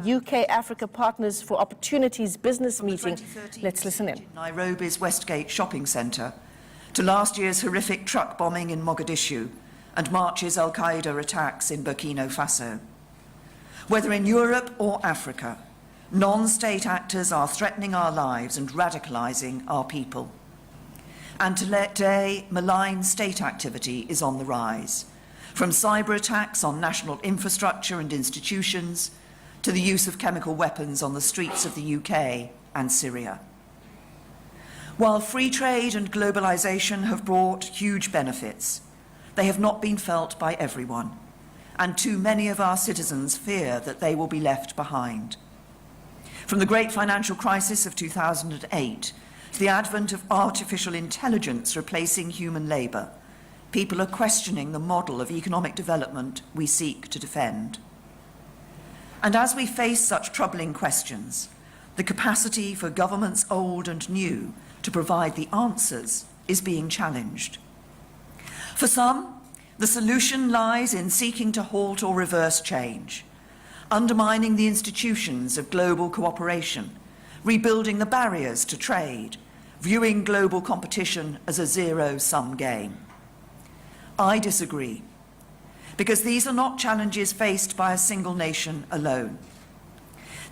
UK-Africa Partners for Opportunities business meeting. Let's listen in. Nairobi's Westgate shopping centre, to last year's horrific truck bombing in Mogadishu and March's Al-Qaeda attacks in Burkina Faso. Whether in Europe or Africa, non-state actors are threatening our lives and radicalising our people. And today, malign state activity is on the rise, from cyber attacks on national infrastructure and institutions to the use of chemical weapons on the streets of the UK and Syria. While free trade and globalisation have brought huge benefits, they have not been felt by everyone, and too many of our citizens fear that they will be left behind. From the great financial crisis of 2008 to the advent of artificial intelligence replacing human labour, people are questioning the model of economic development we seek to defend. And as we face such troubling questions, the capacity for governments old and new to provide the answers is being challenged. For some, the solution lies in seeking to halt or reverse change, undermining the institutions of global cooperation, rebuilding the barriers to trade, viewing global competition as a zero-sum game. I disagree, because these are not challenges faced by a single nation alone.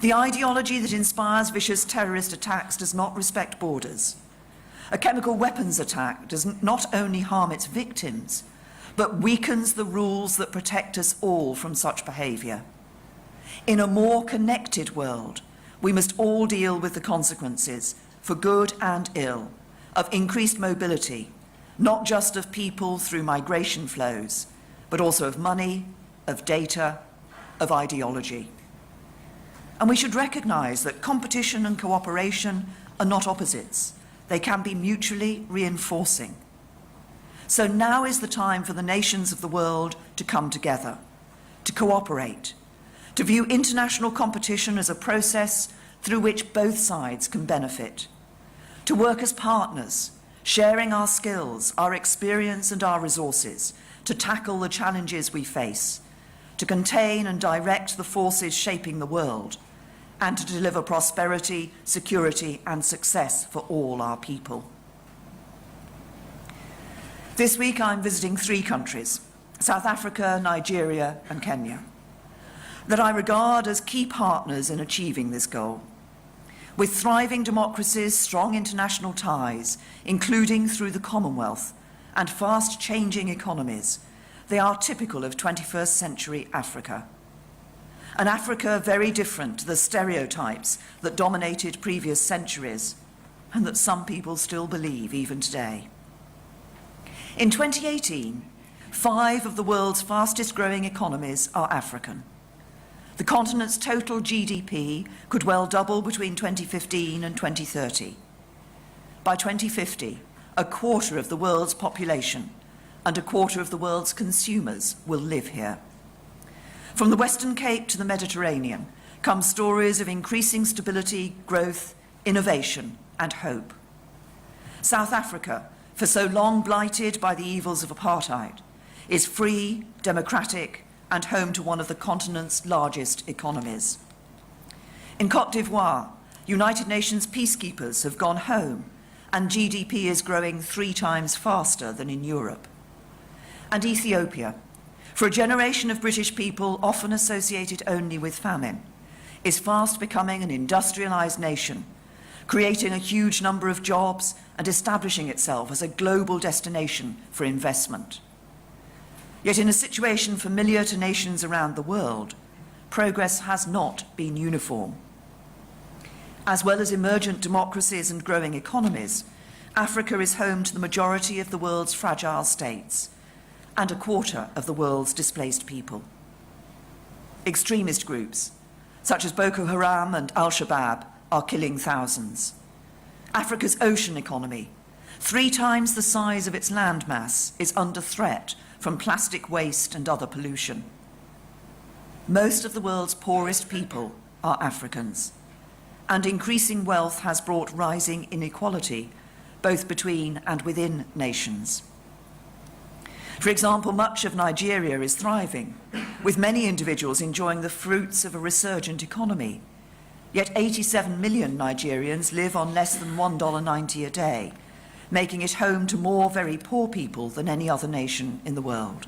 The ideology that inspires vicious terrorist attacks does not respect borders. A chemical weapons attack does not only harm its victims, but weakens the rules that protect us all from such behaviour. In a more connected world, we must all deal with the consequences, for good and ill, of increased mobility, not just of people through migration flows, but also of money, of data, of ideology. And we should recognise that competition and cooperation are not opposites. They can be mutually reinforcing. So now is the time for the nations of the world to come together, to cooperate, to view international competition as a process through which both sides can benefit, to work as partners, sharing our skills, our experience and our resources to tackle the challenges we face, to contain and direct the forces shaping the world, and to deliver prosperity, security and success for all our people. This week I'm visiting 3 countries, South Africa, Nigeria and Kenya, that I regard as key partners in achieving this goal. With thriving democracies, strong international ties, including through the Commonwealth, and fast-changing economies, they are typical of 21st century Africa. An Africa very different to the stereotypes that dominated previous centuries, and that some people still believe even today. In 2018, 5 of the world's fastest-growing economies are African. The continent's total GDP could well double between 2015 and 2030. By 2050, a quarter of the world's population and a quarter of the world's consumers will live here. From the Western Cape to the Mediterranean come stories of increasing stability, growth, innovation and hope. South Africa, for so long blighted by the evils of apartheid, is free, democratic and home to one of the continent's largest economies. In Côte d'Ivoire, United Nations peacekeepers have gone home and GDP is growing 3 times faster than in Europe. And Ethiopia, for a generation of British people often associated only with famine, is fast becoming an industrialised nation, creating a huge number of jobs and establishing itself as a global destination for investment. Yet in a situation familiar to nations around the world, progress has not been uniform. As well as emergent democracies and growing economies, Africa is home to the majority of the world's fragile states and a quarter of the world's displaced people. Extremist groups, such as Boko Haram and Al-Shabaab, are killing thousands. Africa's ocean economy, 3 times the size of its landmass, is under threat from plastic waste and other pollution. Most of the world's poorest people are Africans, and increasing wealth has brought rising inequality, both between and within nations. For example, much of Nigeria is thriving, with many individuals enjoying the fruits of a resurgent economy. Yet 87 million Nigerians live on less than $1.90 a day, making it home to more very poor people than any other nation in the world.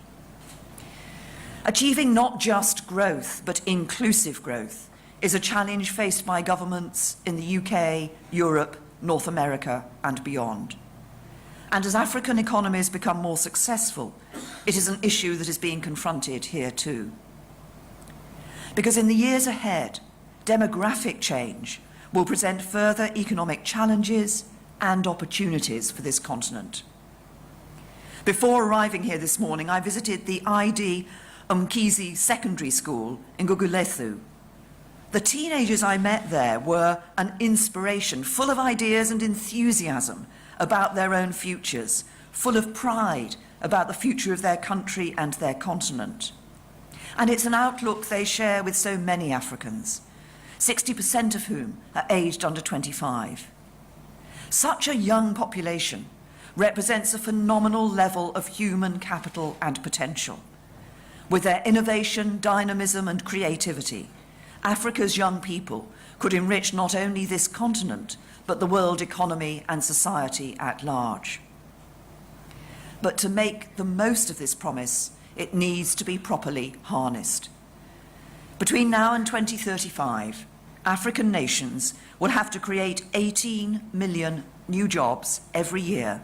Achieving not just growth, but inclusive growth, is a challenge faced by governments in the UK, Europe, North America, and beyond. And as African economies become more successful, it is an issue that is being confronted here too. Because in the years ahead, demographic change will present further economic challenges and opportunities for this continent. Before arriving here this morning, I visited the ID Umkizi Secondary School in Gugulethu. The teenagers I met there were an inspiration, full of ideas and enthusiasm about their own futures, full of pride about the future of their country and their continent. And it's an outlook they share with so many Africans, 60% of whom are aged under 25. Such a young population represents a phenomenal level of human capital and potential. With their innovation, dynamism, and creativity, Africa's young people could enrich not only this continent, but the world economy and society at large. But to make the most of this promise, it needs to be properly harnessed. Between now and 2035, African nations will have to create 18 million new jobs every year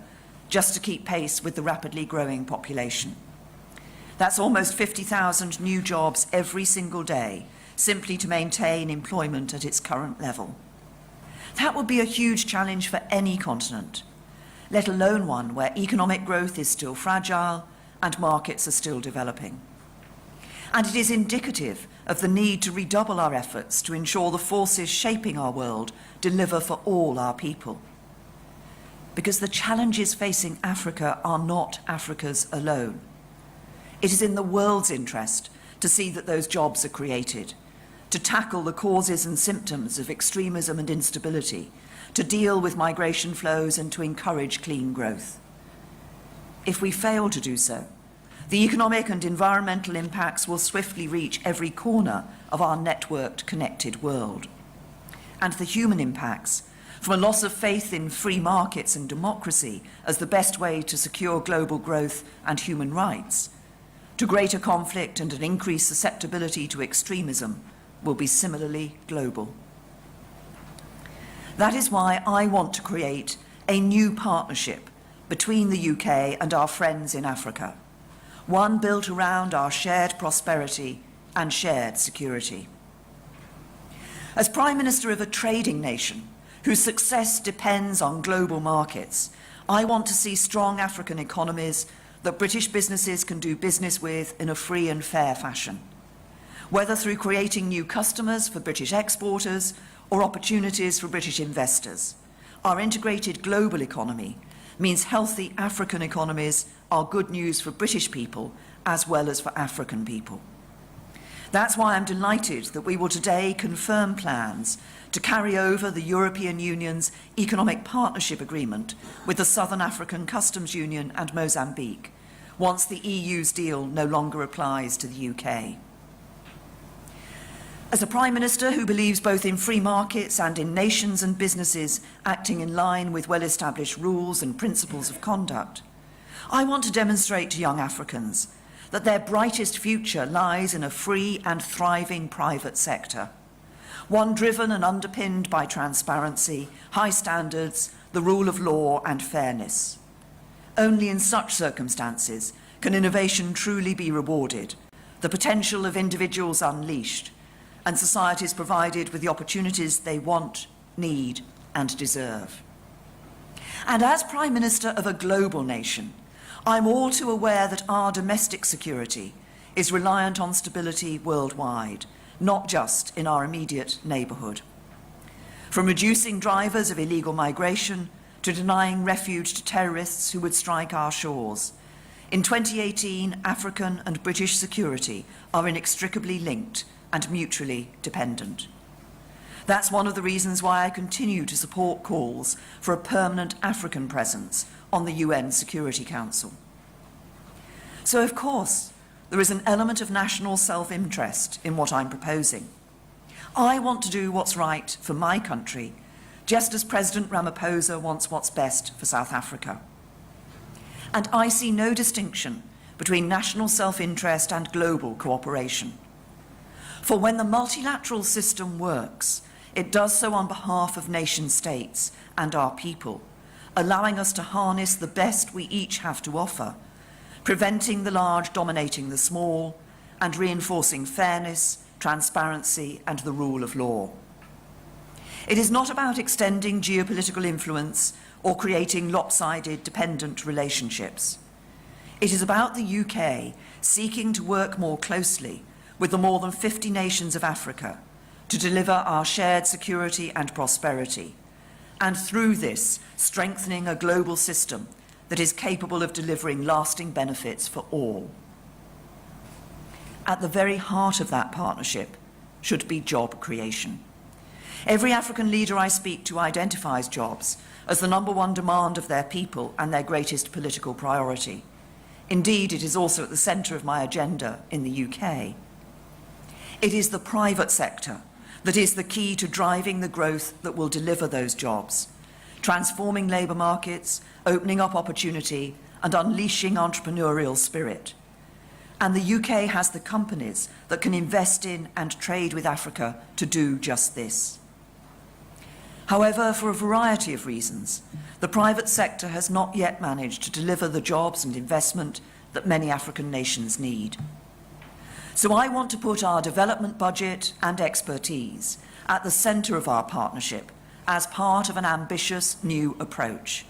just to keep pace with the rapidly growing population. That's almost 50,000 new jobs every single day, simply to maintain employment at its current level. That would be a huge challenge for any continent, let alone one where economic growth is still fragile and markets are still developing. And it is indicative of the need to redouble our efforts to ensure the forces shaping our world deliver for all our people. Because the challenges facing Africa are not Africa's alone. It is in the world's interest to see that those jobs are created, to tackle the causes and symptoms of extremism and instability, to deal with migration flows and to encourage clean growth. If we fail to do so, the economic and environmental impacts will swiftly reach every corner of our networked, connected world. And the human impacts, from a loss of faith in free markets and democracy as the best way to secure global growth and human rights, to greater conflict and an increased susceptibility to extremism, will be similarly global. That is why I want to create a new partnership between the UK and our friends in Africa, one built around our shared prosperity and shared security. As Prime Minister of a trading nation whose success depends on global markets, I want to see strong African economies that British businesses can do business with in a free and fair fashion, whether through creating new customers for British exporters or opportunities for British investors. Our integrated global economy means healthy African economies are good news for British people as well as for African people. That's why I'm delighted that we will today confirm plans to carry over the European Union's Economic Partnership Agreement with the Southern African Customs Union and Mozambique, once the EU's deal no longer applies to the UK. As a Prime Minister who believes both in free markets and in nations and businesses acting in line with well-established rules and principles of conduct, I want to demonstrate to young Africans that their brightest future lies in a free and thriving private sector, one driven and underpinned by transparency, high standards, the rule of law and fairness. Only in such circumstances can innovation truly be rewarded, the potential of individuals unleashed, and societies provided with the opportunities they want, need, and deserve. And as Prime Minister of a global nation, I'm all too aware that our domestic security is reliant on stability worldwide, not just in our immediate neighbourhood. From reducing drivers of illegal migration to denying refuge to terrorists who would strike our shores, in 2018, African and British security are inextricably linked and mutually dependent. That's one of the reasons why I continue to support calls for a permanent African presence on the UN Security Council. So, of course, there is an element of national self-interest in what I'm proposing. I want to do what's right for my country, just as President Ramaphosa wants what's best for South Africa. And I see no distinction between national self-interest and global cooperation. For when the multilateral system works, it does so on behalf of nation states and our people, allowing us to harness the best we each have to offer, preventing the large dominating the small, and reinforcing fairness, transparency, and the rule of law. It is not about extending geopolitical influence or creating lopsided dependent relationships. It is about the UK seeking to work more closely with the more than 50 nations of Africa to deliver our shared security and prosperity, and through this, strengthening a global system that is capable of delivering lasting benefits for all. At the very heart of that partnership should be job creation. Every African leader I speak to identifies jobs as the #1 demand of their people and their greatest political priority. Indeed, it is also at the centre of my agenda in the UK. It is the private sector that is the key to driving the growth that will deliver those jobs, transforming labour markets, opening up opportunity, and unleashing entrepreneurial spirit. And the UK has the companies that can invest in and trade with Africa to do just this. However, for a variety of reasons, the private sector has not yet managed to deliver the jobs and investment that many African nations need. So I want to put our development budget and expertise at the centre of our partnership as part of an ambitious new approach,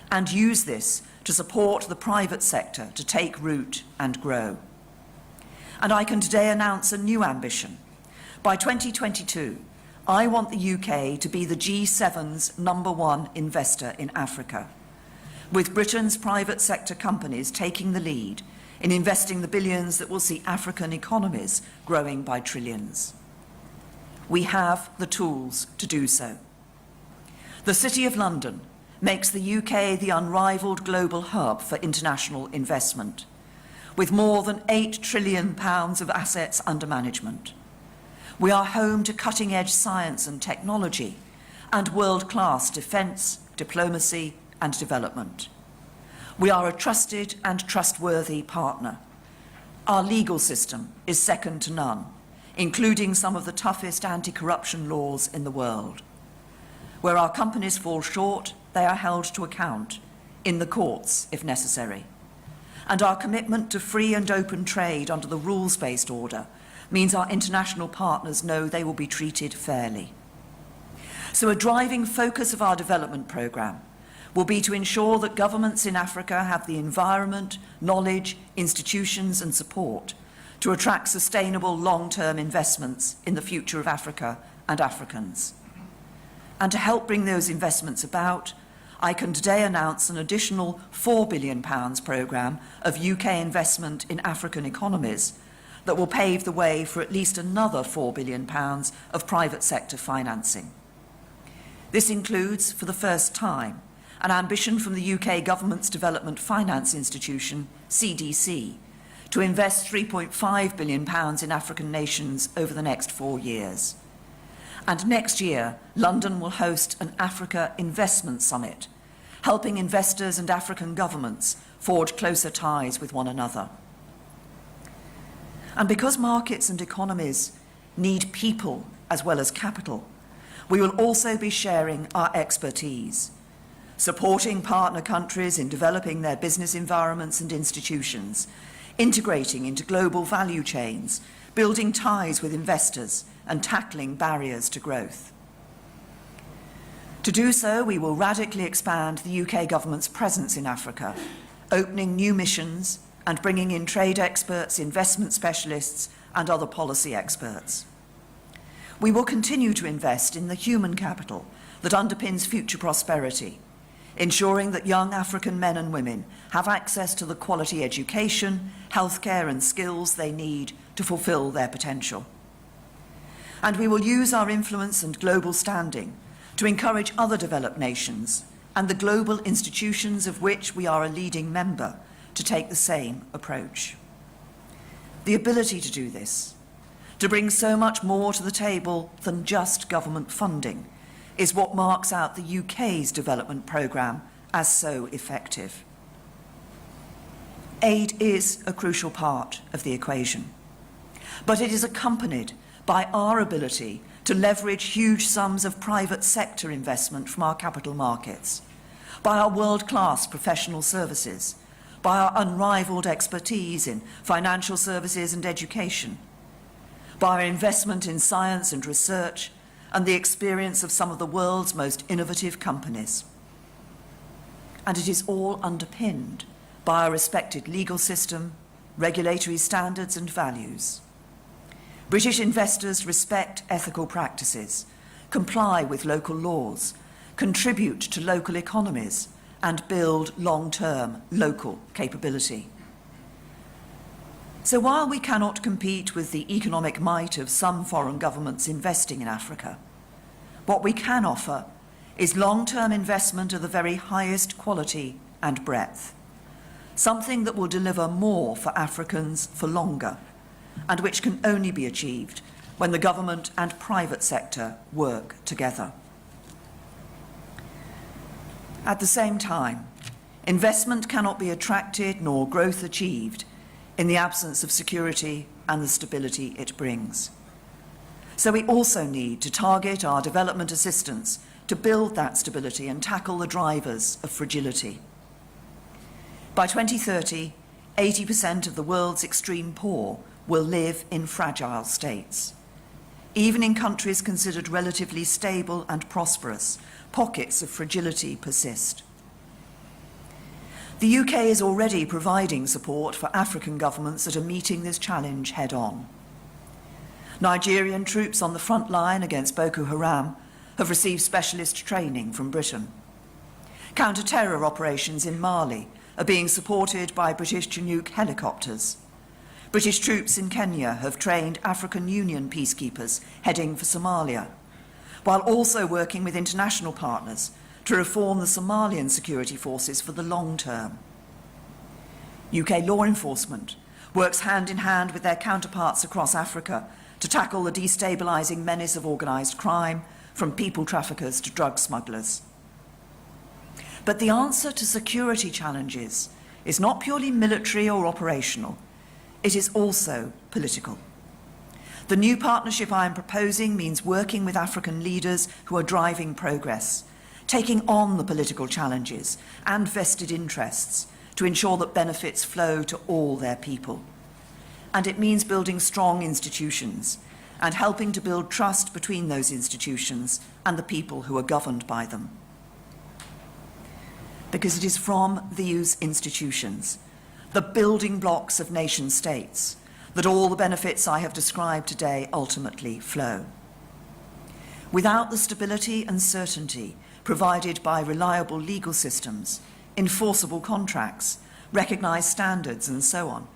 and use this to support the private sector to take root and grow. And I can today announce a new ambition. By 2022, I want the UK to be the G7's #1 investor in Africa, with Britain's private sector companies taking the lead in investing the billions that will see African economies growing by trillions. We have the tools to do so. The City of London makes the UK the unrivaled global hub for international investment, with more than £8 trillion of assets under management. We are home to cutting-edge science and technology and world-class defence, diplomacy and development. We are a trusted and trustworthy partner. Our legal system is second to none, including some of the toughest anti-corruption laws in the world. Where our companies fall short, they are held to account, in the courts if necessary. And our commitment to free and open trade under the rules-based order means our international partners know they will be treated fairly. So a driving focus of our development programme will be to ensure that governments in Africa have the environment, knowledge, institutions and support to attract sustainable long-term investments in the future of Africa and Africans. And to help bring those investments about, I can today announce an additional £4 billion programme of UK investment in African economies that will pave the way for at least another £4 billion of private sector financing. This includes, for the first time, an ambition from the UK Government's Development Finance Institution, CDC, to invest £3.5 billion in African nations over the next 4 years. And next year, London will host an Africa Investment Summit, helping investors and African governments forge closer ties with one another. And because markets and economies need people as well as capital, we will also be sharing our expertise, supporting partner countries in developing their business environments and institutions, integrating into global value chains, building ties with investors, and tackling barriers to growth. To do so, we will radically expand the UK government's presence in Africa, opening new missions and bringing in trade experts, investment specialists, and other policy experts. We will continue to invest in the human capital that underpins future prosperity, ensuring that young African men and women have access to the quality education, healthcare and skills they need to fulfil their potential. And we will use our influence and global standing to encourage other developed nations and the global institutions of which we are a leading member to take the same approach. the ability to do this, to bring so much more to the table than just government funding, is what marks out the UK's development programme as so effective. Aid is a crucial part of the equation, but it is accompanied by our ability to leverage huge sums of private sector investment from our capital markets, by our world-class professional services, by our unrivalled expertise in financial services and education, by our investment in science and research, and the experience of some of the world's most innovative companies. And it is all underpinned by our respected legal system, regulatory standards and values. British investors respect ethical practices, comply with local laws, contribute to local economies, and build long-term local capability. So while we cannot compete with the economic might of some foreign governments investing in Africa, what we can offer is long-term investment of the very highest quality and breadth, something that will deliver more for Africans for longer, and which can only be achieved when the government and private sector work together. At the same time, investment cannot be attracted nor growth achieved in the absence of security and the stability it brings. So we also need to target our development assistance to build that stability and tackle the drivers of fragility. By 2030, 80% of the world's extreme poor will live in fragile states. Even in countries considered relatively stable and prosperous, pockets of fragility persist. The UK is already providing support for African governments that are meeting this challenge head-on. Nigerian troops on the front line against Boko Haram have received specialist training from Britain. Counter-terror operations in Mali are being supported by British Chinook helicopters. British troops in Kenya have trained African Union peacekeepers heading for Somalia, while also working with international partners to reform the Somalian security forces for the long term. UK law enforcement works hand in hand with their counterparts across Africa to tackle the destabilising menace of organised crime, from people traffickers to drug smugglers. But the answer to security challenges is not purely military or operational. It is also political. The new partnership I am proposing means working with African leaders who are driving progress, taking on the political challenges and vested interests to ensure that benefits flow to all their people. And it means building strong institutions and helping to build trust between those institutions and the people who are governed by them. Because it is from these institutions, the building blocks of nation states, that all the benefits I have described today ultimately flow. Without the stability and certainty provided by reliable legal systems, enforceable contracts, recognised standards, and so on,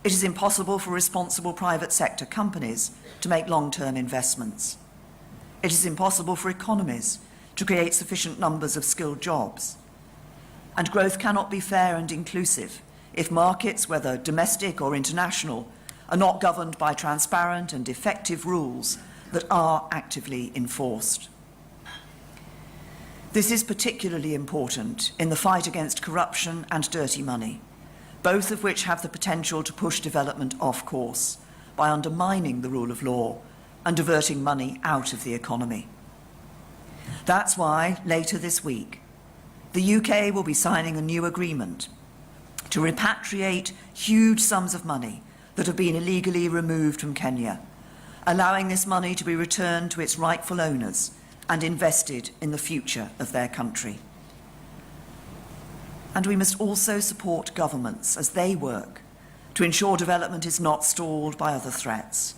it is impossible for responsible private sector companies to make long-term investments. It is impossible for economies to create sufficient numbers of skilled jobs. And growth cannot be fair and inclusive if markets, whether domestic or international, are not governed by transparent and effective rules that are actively enforced. This is particularly important in the fight against corruption and dirty money, both of which have the potential to push development off course by undermining the rule of law and diverting money out of the economy. That's why, later this week, the UK will be signing a new agreement to repatriate huge sums of money that have been illegally removed from Kenya, allowing this money to be returned to its rightful owners and invested in the future of their country. And we must also support governments as they work to ensure development is not stalled by other threats.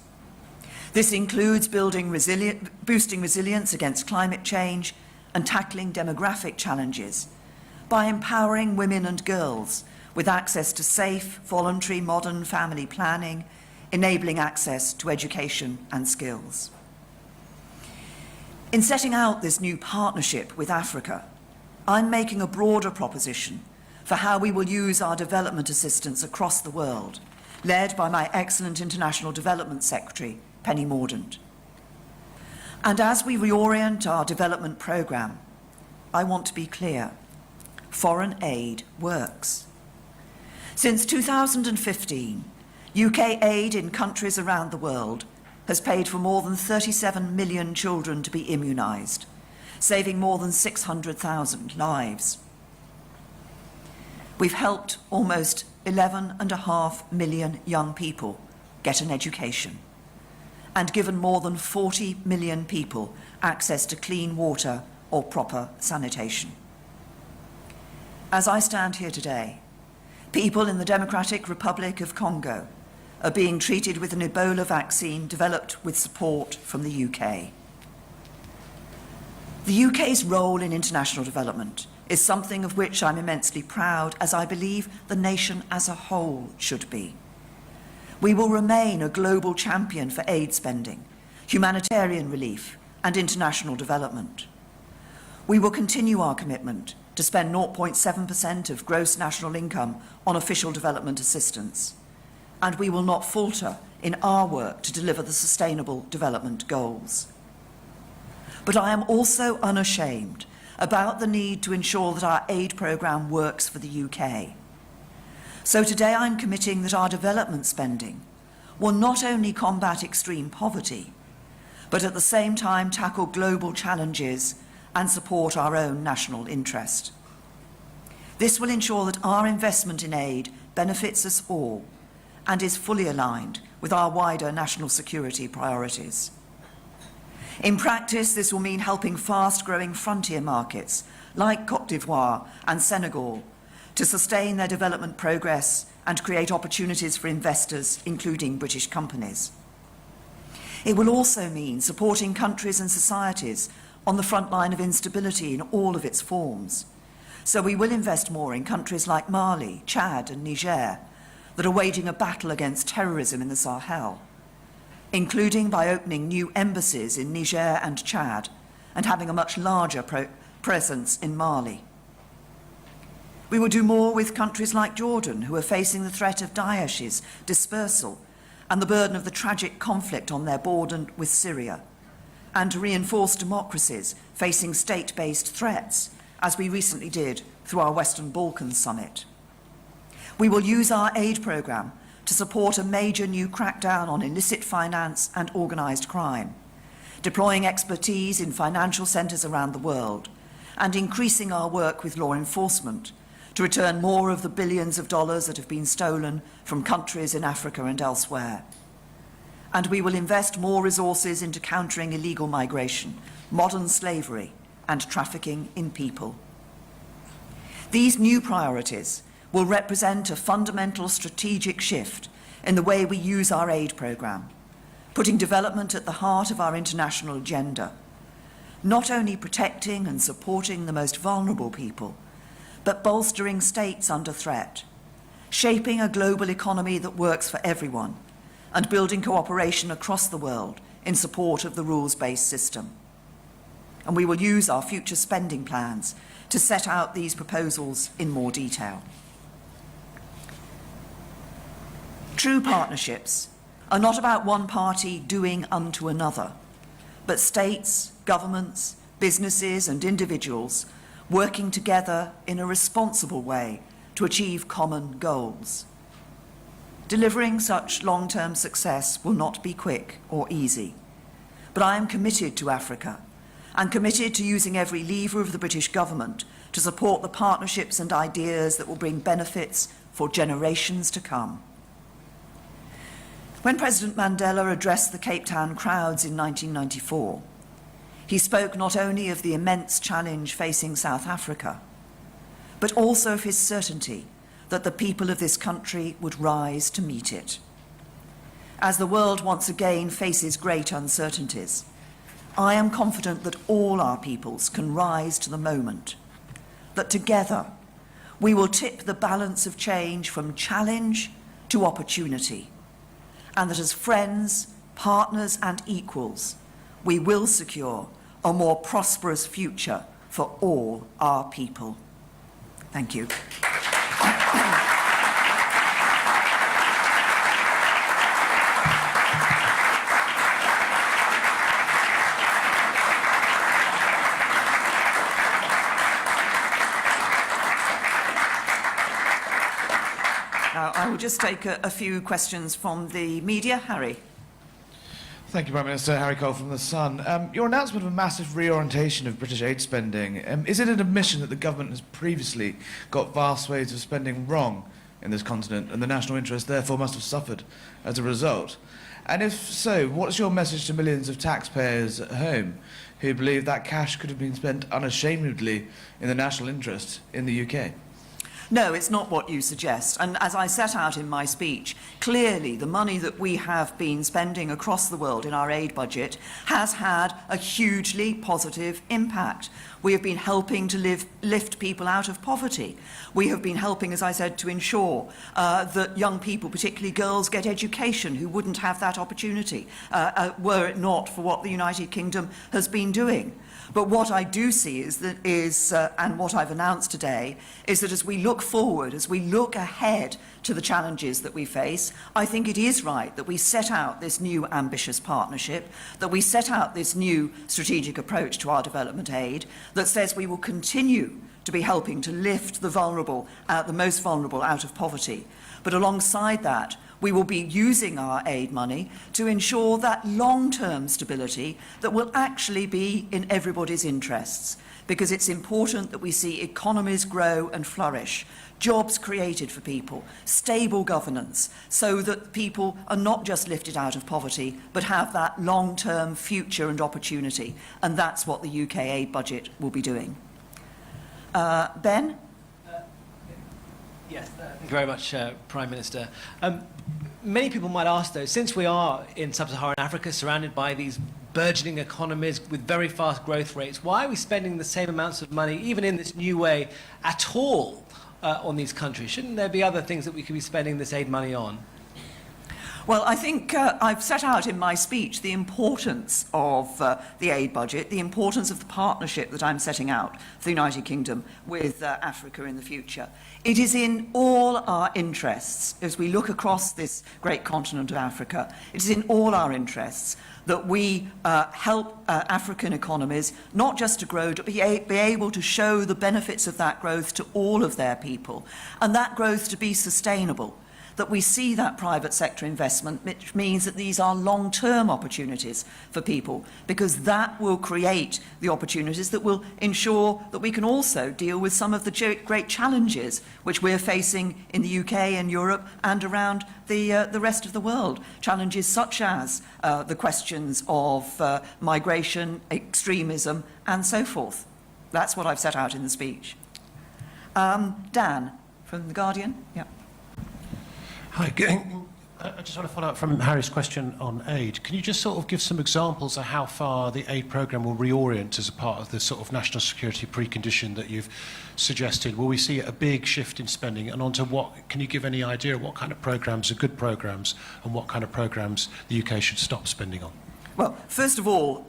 This includes boosting resilience against climate change and tackling demographic challenges by empowering women and girls with access to safe, voluntary, modern family planning, enabling access to education and skills. In setting out this new partnership with Africa, I'm making a broader proposition for how we will use our development assistance across the world led by my excellent International Development Secretary, Penny Mordaunt. And as we reorient our development programme, I want to be clear. Foreign aid works. Since 2015, UK aid in countries around the world has paid for more than 37 million children to be immunised, saving more than 600,000 lives. We've helped almost 11.5 million young people get an education and given more than 40 million people access to clean water or proper sanitation. As I stand here today, people in the Democratic Republic of Congo are being treated with an Ebola vaccine developed with support from the UK. The UK's role in international development is something of which I'm immensely proud, as I believe the nation as a whole should be. We will remain a global champion for aid spending, humanitarian relief, and international development. We will continue our commitment to spend 0.7% of gross national income on official development assistance, and we will not falter in our work to deliver the Sustainable Development Goals. But I am also unashamed about the need to ensure that our aid programme works for the UK. So today I'm committing that our development spending will not only combat extreme poverty, but at the same time tackle global challenges and support our own national interest. This will ensure that our investment in aid benefits us all and is fully aligned with our wider national security priorities. In practice, this will mean helping fast-growing frontier markets like Côte d'Ivoire and Senegal to sustain their development progress and create opportunities for investors, including British companies. It will also mean supporting countries and societies on the front line of instability in all of its forms. So we will invest more in countries like Mali, Chad and Niger that are waging a battle against terrorism in the Sahel, including by opening new embassies in Niger and Chad and having a much larger presence in Mali. We will do more with countries like Jordan, who are facing the threat of Daesh's dispersal and the burden of the tragic conflict on their border with Syria, and to reinforce democracies facing state-based threats, as we recently did through our Western Balkans summit. We will use our aid programme to support a major new crackdown on illicit finance and organised crime, deploying expertise in financial centres around the world, and increasing our work with law enforcement to return more of the billions of dollars that have been stolen from countries in Africa and elsewhere. And we will invest more resources into countering illegal migration, modern slavery, and trafficking in people. These new priorities will represent a fundamental strategic shift in the way we use our aid programme, putting development at the heart of our international agenda, not only protecting and supporting the most vulnerable people, but bolstering states under threat, shaping a global economy that works for everyone, and building cooperation across the world in support of the rules-based system. And we will use our future spending plans to set out these proposals in more detail. True partnerships are not about one party doing unto another, but states, governments, businesses and individuals working together in a responsible way to achieve common goals. Delivering such long-term success will not be quick or easy, but I am committed to Africa and committed to using every lever of the British government to support the partnerships and ideas that will bring benefits for generations to come. When President Mandela addressed the Cape Town crowds in 1994, he spoke not only of the immense challenge facing South Africa, but also of his certainty that the people of this country would rise to meet it. As the world once again faces great uncertainties, I am confident that all our peoples can rise to the moment, that together we will tip the balance of change from challenge to opportunity, and that as friends, partners and equals, we will secure a more prosperous future for all our people. Thank you. I will just take a few questions from the media. Harry. Thank you, Prime Minister. Harry Cole from The Sun. Your announcement of a massive reorientation of British aid spending, is it an admission that the government has previously got vast swathes of spending wrong in this continent and the national interest therefore must have suffered as a result? And if so, what's your message to millions of taxpayers at home who believe that cash could have been spent unashamedly in the national interest in the UK? No, it's not what you suggest. And as I set out in my speech, clearly the money that we have been spending across the world in our aid budget has had a hugely positive impact. We have been helping to lift people out of poverty. We have been helping, as I said, to ensure that young people, particularly girls, get education who wouldn't have that opportunity were it not for what the United Kingdom has been doing. But what I do see and what I've announced today, is that as we look forward, as we look ahead to the challenges that we face, I think it is right that we set out this new ambitious partnership, that we set out this new strategic approach to our development aid that says we will continue to be helping to lift the vulnerable, the most vulnerable out of poverty. But alongside that, we will be using our aid money to ensure that long-term stability that will actually be in everybody's interests, because it's important that we see economies grow and flourish, jobs created for people, stable governance, so that people are not just lifted out of poverty, but have that long-term future and opportunity. And that's what the UK aid budget will be doing. Ben? Yes, thank you very much, Prime Minister. Many people might ask, though, since we are in sub-Saharan Africa, surrounded by these burgeoning economies with very fast growth rates, why are we spending the same amounts of money, even in this new way, at all on these countries? Shouldn't there be other things that we could be spending this aid money on? Well, I think I've set out in my speech the importance of the aid budget, the importance of the partnership that I'm setting out for the United Kingdom with Africa in the future. It is in all our interests, as we look across this great continent of Africa, it is in all our interests that we help African economies not just to grow, but be able to show the benefits of that growth to all of their people, and that growth to be sustainable. That we see that private sector investment, which means that these are long-term opportunities for people, because that will create the opportunities that will ensure that we can also deal with some of the great challenges which we're facing in the UK and Europe and around the rest of the world. Challenges such as the questions of migration, extremism, and so forth. That's what I've set out in the speech. Dan, from The Guardian. Yeah. Hi, I just want to follow up from Harry's question on aid. Can you just sort of give some examples of how far the aid programme will reorient as a part of the sort of national security precondition that you've suggested? Will we see a big shift in spending, and onto what? Can you give any idea what kind of programmes are good programmes and what kind of programmes the UK should stop spending on? Well, first of all,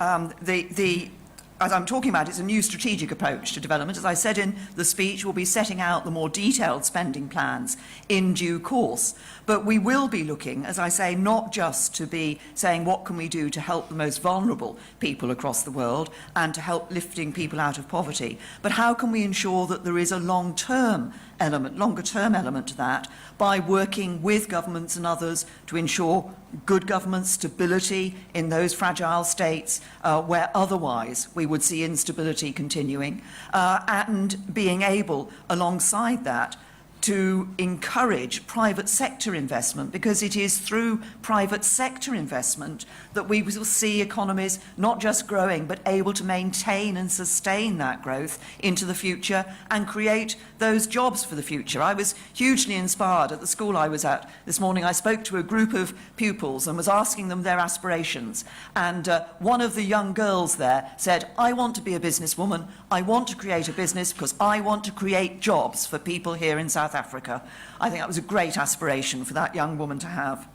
as I'm talking about, it's a new strategic approach to development. As I said in the speech, we'll be setting out the more detailed spending plans in due course. But we will be looking, as I say, not just to be saying what can we do to help the most vulnerable people across the world and to help lifting people out of poverty, but how can we ensure that there is a longer-term element to that by working with governments and others to ensure good government stability in those fragile states where otherwise we would see instability continuing, and being able, alongside that, to encourage private sector investment, because it is through private sector investment that we will see economies not just growing but able to maintain and sustain that growth into the future and create those jobs for the future. I was hugely inspired at the school I was at this morning. I spoke to a group of pupils and was asking them their aspirations, and one of the young girls there said, "I want to be a businesswoman. I want to create a business because I want to create jobs for people here in South Africa." I think that was a great aspiration for that young woman to have.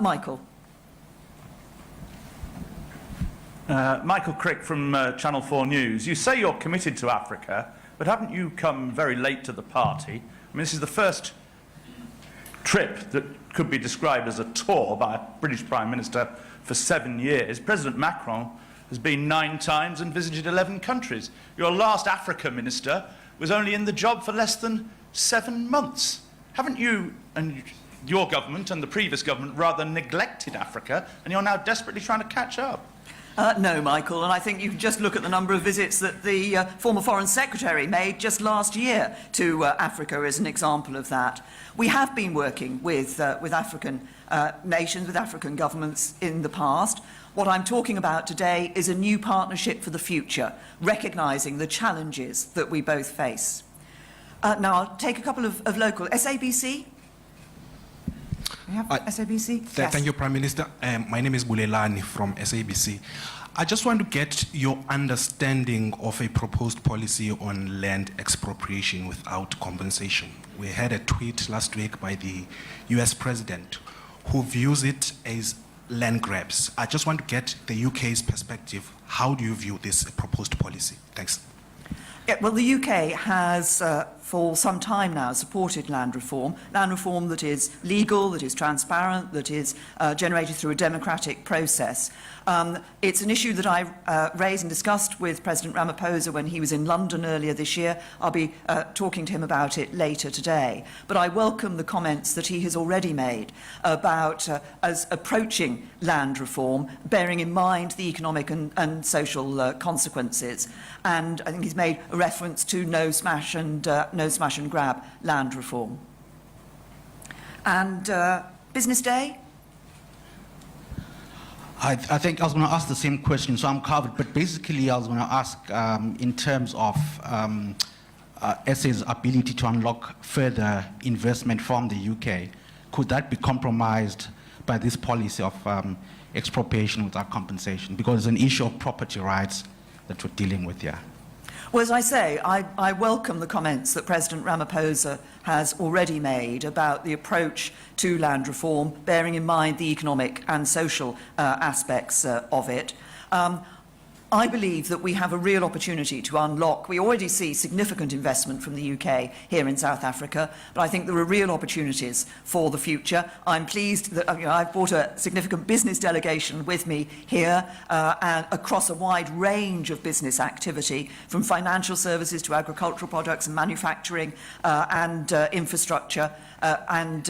Michael. Michael Crick from Channel 4 News. You say you're committed to Africa, but haven't you come very late to the party? I mean, this is the first trip that could be described as a tour by a British Prime Minister for 7 years. President Macron has been 9 times and visited 11 countries. Your last Africa minister was only in the job for less than 7 months. haven't you and your government and the previous government rather neglected Africa, and you're now desperately trying to catch up? No, Michael, and I think you can just look at the number of visits that the former Foreign Secretary made just last year to Africa as an example of that. We have been working with African nations, with African governments in the past. What I'm talking about today is a new partnership for the future, recognising the challenges that we both face. Now, I'll take a couple of local. SABC? We have SABC? Yes. Thank you, Prime Minister. My name is Bulelani from SABC. I just want to get your understanding of a proposed policy on land expropriation without compensation. We had a tweet last week by the US President who views it as land grabs. I just want to get the UK's perspective. How do you view this proposed policy? Thanks. Yeah, well, the UK has, for some time now, supported land reform that is legal, that is transparent, that is generated through a democratic process. It's an issue that I raised and discussed with President Ramaphosa when he was in London earlier this year. I'll be talking to him about it later today. But I welcome the comments that he has already made about us approaching land reform, bearing in mind the economic and social consequences. And I think he's made a reference to no smash and grab land reform. And Business Day? I think I was going to ask the same question, so I'm covered. But basically, I was going to ask in terms of SA's ability to unlock further investment from the UK, could that be compromised by this policy of expropriation without compensation? Because it's an issue of property rights that we're dealing with here. Well, as I say, I welcome the comments that President Ramaphosa has already made about the approach to land reform, bearing in mind the economic and social aspects of it. I believe that we have a real opportunity to unlock. We already see significant investment from the UK here in South Africa, but I think there are real opportunities for the future. I'm pleased that I've brought a significant business delegation with me here and across a wide range of business activity, from financial services to agricultural products and manufacturing and infrastructure and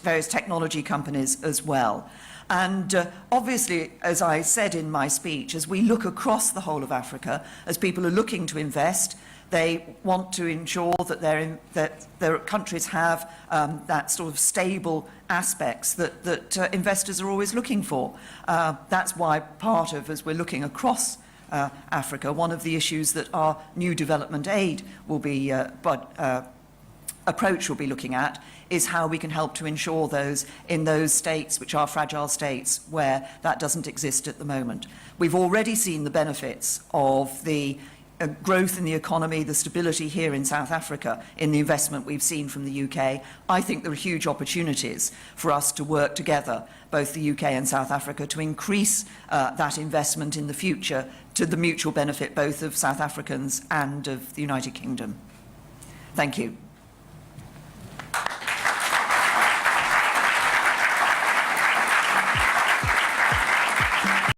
various technology companies as well. And obviously, as I said in my speech, as we look across the whole of Africa, as people are looking to invest, they want to ensure that their countries have that sort of stable aspects that investors are always looking for. That's why part of, as we're looking across Africa, one of the issues that our new development aid will be approach we'll be looking at is how we can help to ensure those in those states which are fragile states where that doesn't exist at the moment. We've already seen the benefits of the growth in the economy, the stability here in South Africa, in the investment we've seen from the UK. I think there are huge opportunities for us to work together, both the UK and South Africa, to increase that investment in the future to the mutual benefit both of South Africans and of the United Kingdom. Thank you.